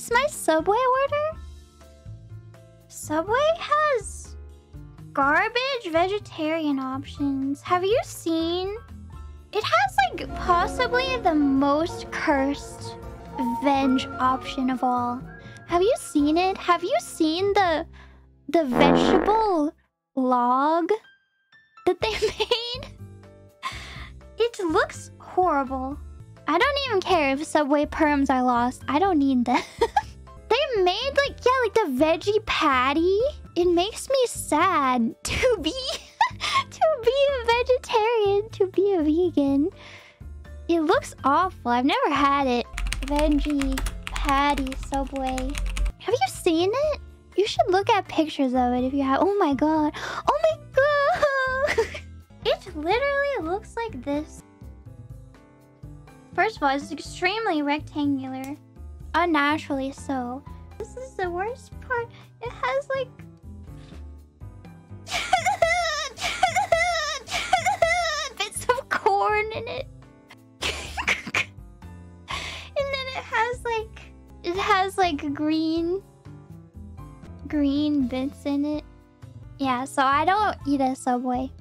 this my Subway order? Subway has garbage vegetarian options. Have you seen? It has like possibly the most cursed veg option of all. Have you seen it? Have you seen the vegetable log that they made? It looks horrible. I don't even care if Subway perms are lost. I don't need that. They made like the veggie patty. It makes me sad to be a vegetarian, to be a vegan. It looks awful. I've never had it. Veggie patty Subway. Have you seen it? You should look at pictures of it if you have. Oh my god. Oh my god. It literally looks like this. First of all, it's extremely rectangular. Unnaturally so. This is the worst part. It has like... bits of corn in it. And then it has like green bits in it. Yeah, so I don't eat a Subway.